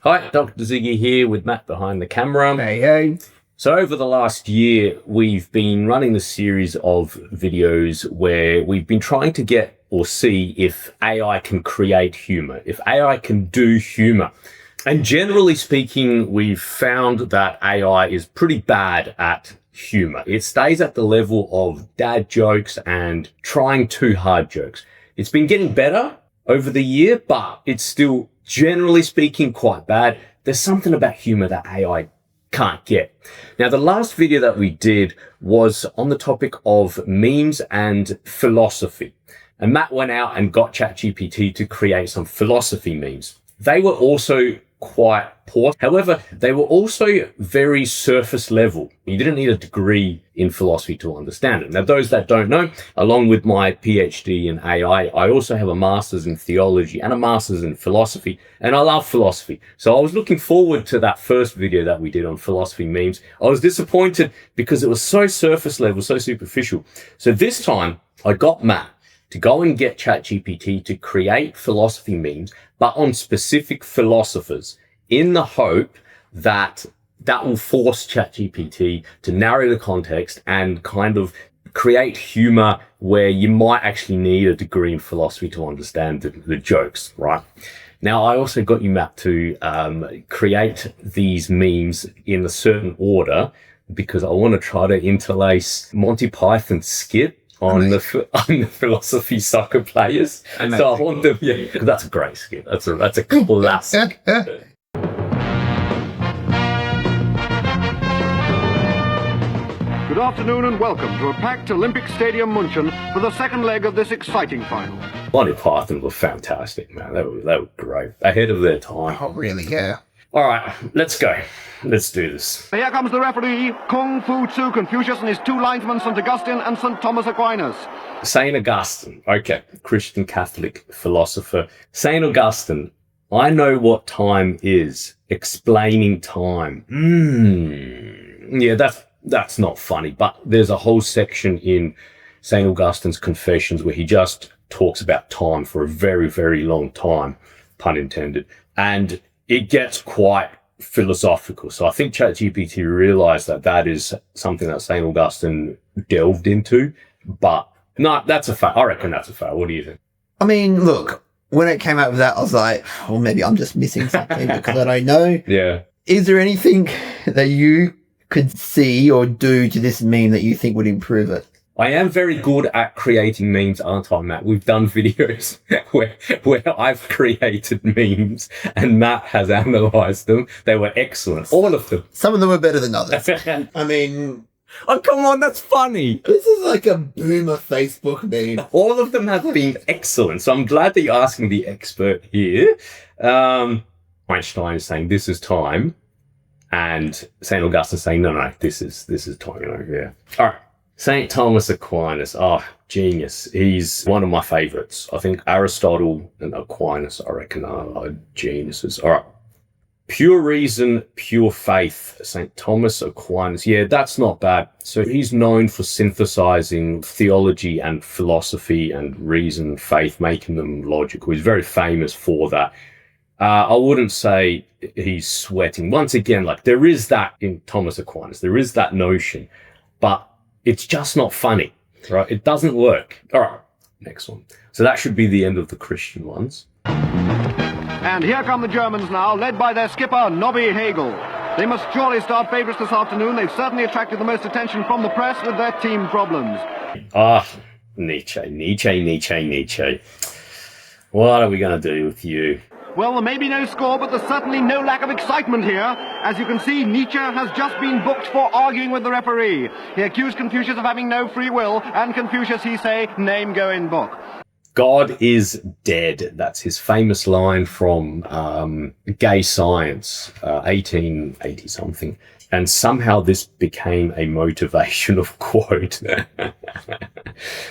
Hi, Dr. Ziggy here with Matt behind the camera. Hey. So over the last year, we've been running a series of videos where we've been trying to get or see if AI can create humor, if AI can do humor. And generally speaking, we've found that AI is pretty bad at humor. It stays at the level of dad jokes and trying too hard jokes. It's been getting better over the year, but it's still, generally speaking, quite bad. There's something about humor that AI can't get. Now, the last video that we did was on the topic of memes and philosophy. And Matt went out and got ChatGPT to create some philosophy memes. They were also quite poor. However, they were also very surface level. You didn't need a degree in philosophy to understand it. Now, those that don't know, along with my PhD in AI, I also have a master's in theology and a master's in philosophy, and I love philosophy. So I was looking forward to that first video that we did on philosophy memes. I was disappointed because it was so surface level, so superficial. So this time I got Matt to go and get ChatGPT to create philosophy memes, but on specific philosophers, in the hope that that will force ChatGPT to narrow the context and kind of create humor where you might actually need a degree in philosophy to understand the jokes, right? Now, I also got you, Matt, to create these memes in a certain order because I want to try to interlace Monty Python's skit on the philosophy soccer players. So I want them, that's a great skit. That's a classic. Good afternoon and welcome to a packed Olympic Stadium München for the second leg of this exciting final. Monty Python were fantastic, man. They were great. Ahead of their time. Oh, really? Yeah. All right, let's go. Let's do this. Here comes the referee, Kung Fu Tzu Confucius and his two linesmen, St. Augustine and St. Thomas Aquinas. St. Augustine, okay, Christian Catholic philosopher. St. Augustine, I know what time is. Explaining time. Yeah, that's not funny, but there's a whole section in St. Augustine's Confessions where he just talks about time for a very, very long time, pun intended, and it gets quite philosophical. So I think ChatGPT realized that is something that St. Augustine delved into, but no, that's a fact. I reckon that's a fact. What do you think? I mean, look, when it came out with that, I was like, well, maybe I'm just missing something because I don't know. Yeah. Is there anything that you could see or do to this meme that you think would improve it? I am very good at creating memes, aren't I, Matt? We've done videos where I've created memes and Matt has analysed them. They were excellent. All of them. Some of them are better than others. I mean... Oh, come on, that's funny. This is like a boomer Facebook meme. All of them have been excellent. So I'm glad that you're asking the expert here. Einstein is saying, this is time. And St. Augustine saying, no, this is time. Yeah. All right. St. Thomas Aquinas, genius. He's one of my favorites. I think Aristotle and Aquinas, I reckon, are geniuses. All right. Pure reason, pure faith. St. Thomas Aquinas. Yeah, that's not bad. So he's known for synthesizing theology and philosophy and reason, faith, making them logical. He's very famous for that. I wouldn't say he's sweating. Once again, like there is that in Thomas Aquinas. There is that notion, but it's just not funny, right? It doesn't work. All right, next one. So that should be the end of the Christian ones. And here come the Germans now, led by their skipper, Nobby Hegel. They must surely start favourites this afternoon. They've certainly attracted the most attention from the press with their team problems. Nietzsche. What are we going to do with you? Well, there may be no score, but there's certainly no lack of excitement here. As you can see, Nietzsche has just been booked for arguing with the referee. He accused Confucius of having no free will, and Confucius, he say, name go in book. God is dead. That's his famous line from Gay Science, 1880-something. And somehow this became a motivational quote.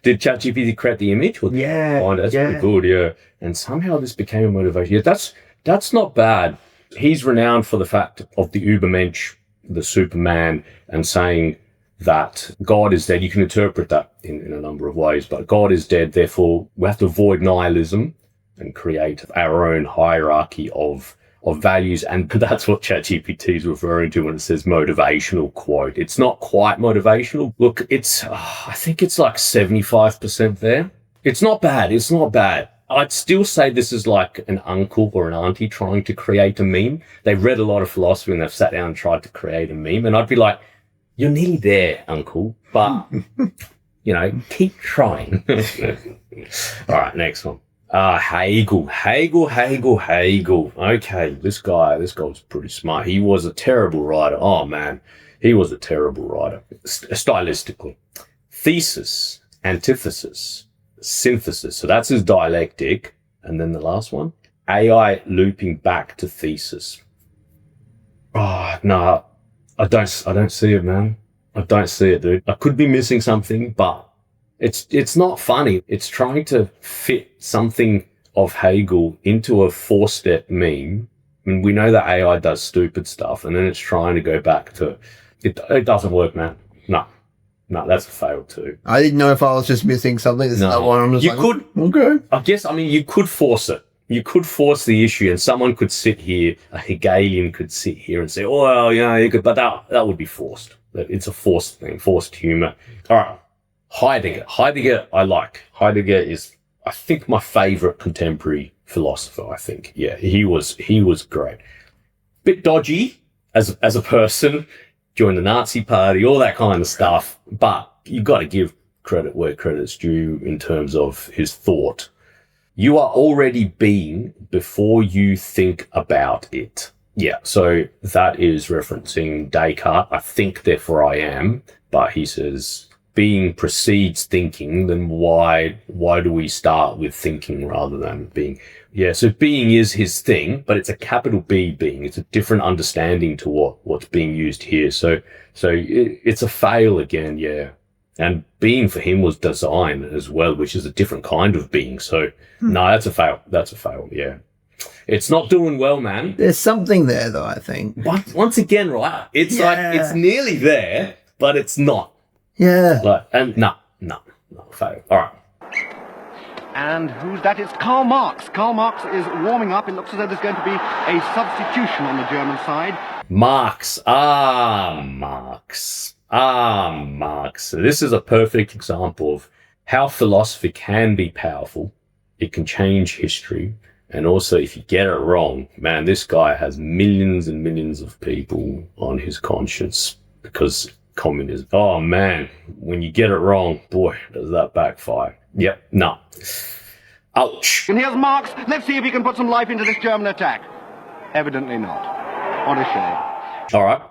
Did ChatGPT create the image? Yeah. That's pretty good, yeah. And somehow this became a motivation. Yeah, that's not bad. He's renowned for the fact of the Übermensch, the Superman, and saying that God is dead. You can interpret that in a number of ways, but God is dead. Therefore, we have to avoid nihilism and create our own hierarchy of of values. And that's what ChatGPT is referring to when it says motivational quote. It's not quite motivational. Look, I think it's like 75% there. It's not bad. It's not bad. I'd still say this is like an uncle or an auntie trying to create a meme. They've read a lot of philosophy and they've sat down and tried to create a meme. And I'd be like, you're nearly there, uncle, but, keep trying. All right, next one. Hegel. Okay, this guy was pretty smart. He was a terrible writer. Oh, man, he was a terrible writer, stylistically. Thesis, antithesis, synthesis. So that's his dialectic. And then the last one, AI looping back to thesis. Oh, no, I don't see it, man. I don't see it, dude. I could be missing something, but it's not funny. It's trying to fit something of Hegel into a 4-step meme. I mean, we know that AI does stupid stuff, and then it's trying to go back to it. It doesn't work, man. No, that's a fail too. I didn't know if I was just missing something. This is that one. I'm just okay. I guess, you could force it. You could force the issue, and someone could sit here, a Hegelian could sit here and say, oh, well, you could, but that would be forced. It's a forced thing, forced humor. All right. Heidegger, I like. Heidegger is, I think, my favorite contemporary philosopher, I think. Yeah, he was great. Bit dodgy as a person, joined the Nazi party, all that kind of stuff. But you got to give credit where credit's due in terms of his thought. You are already being before you think about it. Yeah, so that is referencing Descartes. I think, therefore I am. But he says, being precedes thinking, then why do we start with thinking rather than being? Yeah, so being is his thing, but it's a capital B being. It's a different understanding to what's being used here. So it's a fail again, yeah. And being for him was design as well, which is a different kind of being. So no, that's a fail. That's a fail, yeah. It's not doing well, man. There's something there, though, I think. But once again, right, it's like, it's nearly there, but it's not. Yeah. No, fail. All right. And who's that? It's Karl Marx. Karl Marx is warming up. It looks as though there's going to be a substitution on the German side. Marx. So this is a perfect example of how philosophy can be powerful. It can change history. And also, if you get it wrong, man, this guy has millions and millions of people on his conscience because communism. Oh, man, when you get it wrong, boy, does that backfire. Yep, no. Ouch. And here's Marx. Let's see if he can put some life into this German attack. Evidently not. What a shame. All right.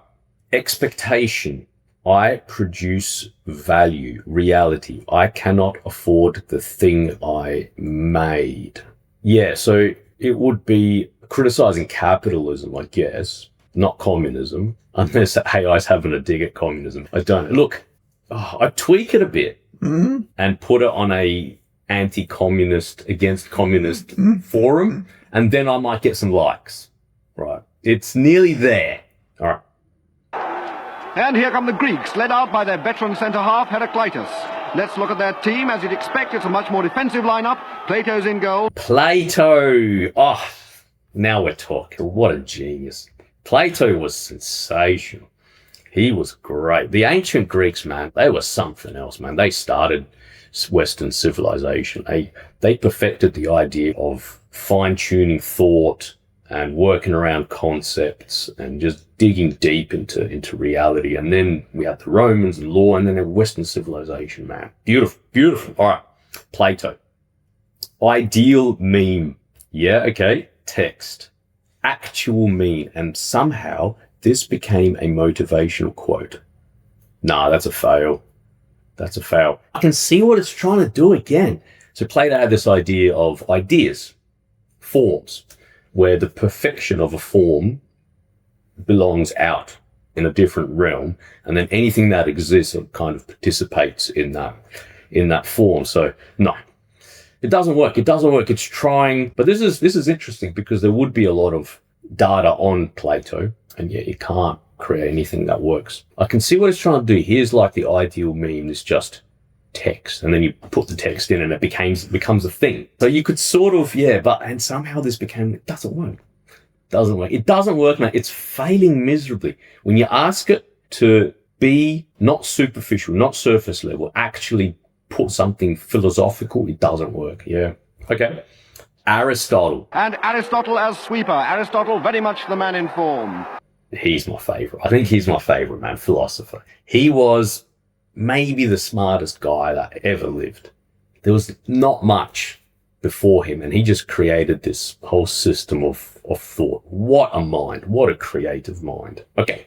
Expectation. I produce value, reality. I cannot afford the thing I made. Yeah, so it would be criticizing capitalism, I guess, not communism, unless AI's having a dig at communism. I don't. Look, I tweak it a bit and put it on a anti-communist, against communist forum, and then I might get some likes. Right. It's nearly there. All right. And here come the Greeks, led out by their veteran centre-half, Heraclitus. Let's look at their team. As you'd expect, it's a much more defensive lineup. Plato's in goal. Plato. Oh, now we're talking. What a genius. Plato was sensational. He was great. The ancient Greeks, man, they were something else, man. They started Western civilization. They perfected the idea of fine-tuning thought and working around concepts and just digging deep into reality. And then we had the Romans and law, and then Western civilization, man. Beautiful, beautiful. All right, Plato. Ideal meme. Yeah, okay. Text. Actual meme. And somehow this became a motivational quote. Nah, that's a fail. That's a fail. I can see what it's trying to do again. So Plato had this idea of ideas, forms, where the perfection of a form belongs out in a different realm, and then anything that exists kind of participates in that form. So no, it doesn't work. It doesn't work. It's trying, but this is interesting because there would be a lot of data on Plato, and yet you can't create anything that works. I can see what it's trying to do. Here's like the ideal meme. It's just text, and then you put the text in and it becomes a thing. So you could sort of, and somehow this it doesn't work. Doesn't work. It doesn't work, mate. It's failing miserably. When you ask it to be not superficial, not surface level, actually put something philosophical, it doesn't work. Yeah. Okay. Aristotle. And Aristotle as sweeper. Aristotle very much the man in form. He's my favorite. I think he's my favorite, man, philosopher. He was maybe the smartest guy that ever lived. There was not much before him, and he just created this whole system of thought. What a mind. What a creative mind. Okay.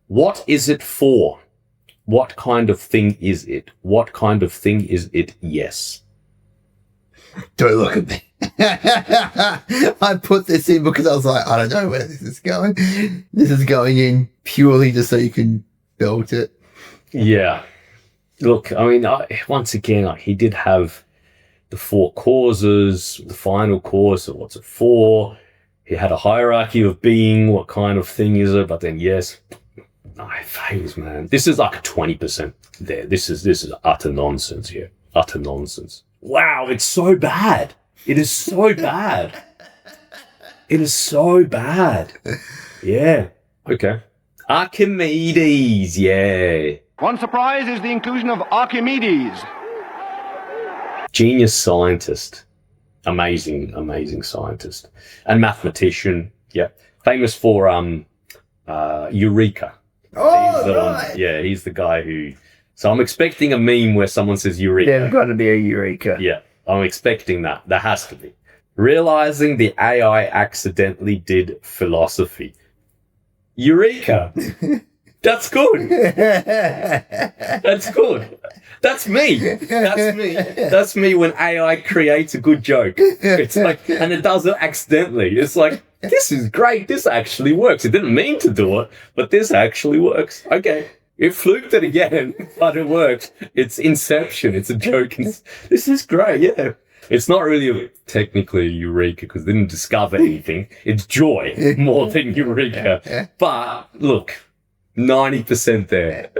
What is it for? What kind of thing is it? What kind of thing is it? Yes. Don't look at me. I put this in because I was like, I don't know where this is going. This is going in purely just so you can build it. Yeah. Look, I mean, once again, he did have the 4 causes, the final cause, so what's it for? He had a hierarchy of being, what kind of thing is it? But then, yes, it fails, man. This is like a 20% there. This is utter nonsense here. Utter nonsense. Wow, it's so bad. It is so bad. It is so bad. Yeah. Okay. Archimedes, yeah. One surprise is the inclusion of Archimedes. Genius scientist. Amazing scientist. And mathematician. Yeah. Famous for Eureka. Oh, right. Yeah, he's the guy who... So I'm expecting a meme where someone says Eureka. There's got to be a Eureka. Yeah, I'm expecting that. There has to be. Realizing the AI accidentally did philosophy. Eureka! That's good. That's good. That's me. That's me. That's me when AI creates a good joke. It's like, and it does it accidentally. It's like, this is great. This actually works. It didn't mean to do it, but this actually works. Okay. It fluked it again, but it worked. It's Inception. It's a joke. This is great. Yeah. It's not really technically Eureka because they didn't discover anything. It's joy more than Eureka. But look, 90% there.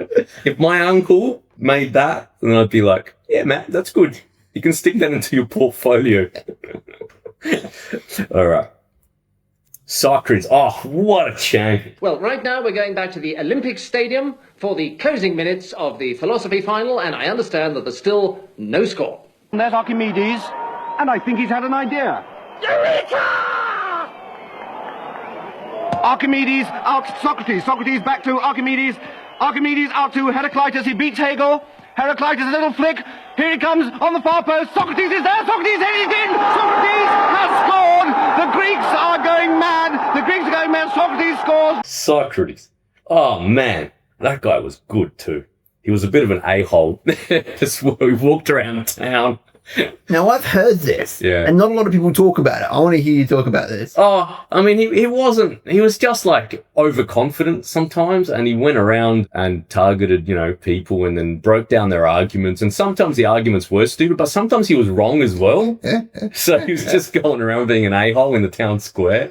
If my uncle made that, then I'd be like, yeah, man, that's good. You can stick that into your portfolio. All right. Socrates. Oh, what a champion. Well, right now we're going back to the Olympic Stadium for the closing minutes of the philosophy final, and I understand that there's still no score. And there's Archimedes, and I think he's had an idea. Eureka! Archimedes out Socrates. Socrates back to Archimedes. Archimedes out to Heraclitus. He beats Hegel. Heraclitus, a little flick. Here he comes on the far post. Socrates is there. Socrates heading in. Socrates has scored. The Greeks are going mad. The Greeks are going mad. Socrates scores. Socrates. Oh, man. That guy was good, too. He was a bit of an a-hole. Just we walked around town. Now, I've heard this, and not a lot of people talk about it. I want to hear you talk about this. Oh, I mean, he was just like overconfident sometimes, and he went around and targeted, people and then broke down their arguments. And sometimes the arguments were stupid, but sometimes he was wrong as well. So he was just going around being an a-hole in the town square.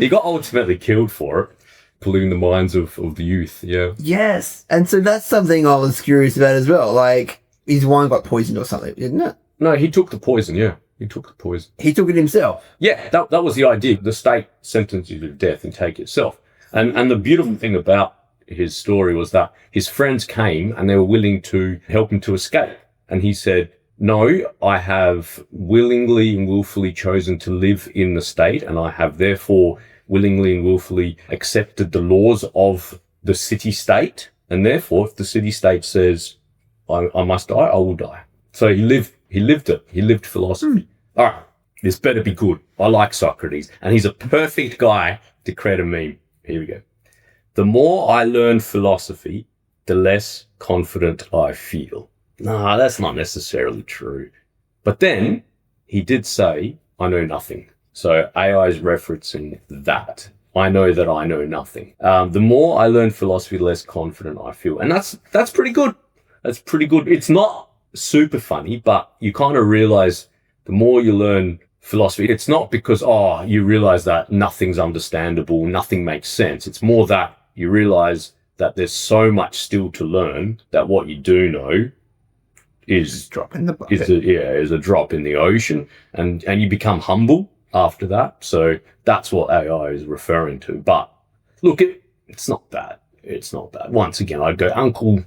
He got ultimately killed for it, polluting the minds of the youth. Yeah. Yes. And so that's something I was curious about as well. Like, his wine got poisoned or something, didn't it? No, he took the poison, yeah. He took the poison. He took it himself? Yeah, that was the idea. The state sentenced you to death and take it itself. And the beautiful thing about his story was that his friends came and they were willing to help him to escape. And he said, no, I have willingly and willfully chosen to live in the state, and I have therefore willingly and willfully accepted the laws of the city-state. And therefore, if the city-state says, I must die, I will die. So he lived it. He lived philosophy. All right. This better be good. I like Socrates. And he's a perfect guy to create a meme. Here we go. The more I learn philosophy, the less confident I feel. No, that's not necessarily true. But then he did say, I know nothing. So AI is referencing that. I know that I know nothing. The more I learn philosophy, the less confident I feel. And that's pretty good. That's pretty good. It's not super funny, but you kind of realize the more you learn philosophy, it's not because, you realize that nothing's understandable, nothing makes sense. It's more that you realize that there's so much still to learn that what you do know is drop in the bucket. is a drop in the ocean, and you become humble after that. So that's what AI is referring to. But look, it's not bad. It's not bad. Once again, I'd go, Uncle,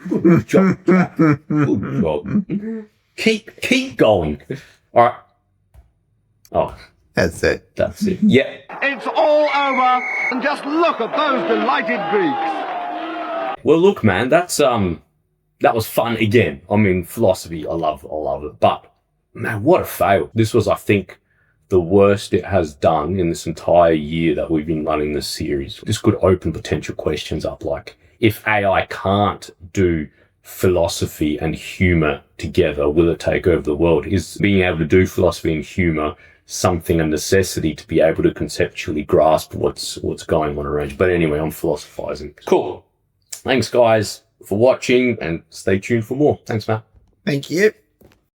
good job, Jack. Good job. Keep going. All right. Oh, That's it. that's it. Yeah. It's all over, and just look at those delighted Greeks. Well, look, man, that was fun again. I mean, philosophy, I love it. But man, what a fail. This was, I think, the worst it has done in this entire year that we've been running this series. This could open potential questions up, like, if AI can't do philosophy and humour together, will it take over the world? Is being able to do philosophy and humour something, a necessity to be able to conceptually grasp what's going on around you? But anyway, I'm philosophizing. Cool. Thanks, guys, for watching, and stay tuned for more. Thanks, Matt. Thank you.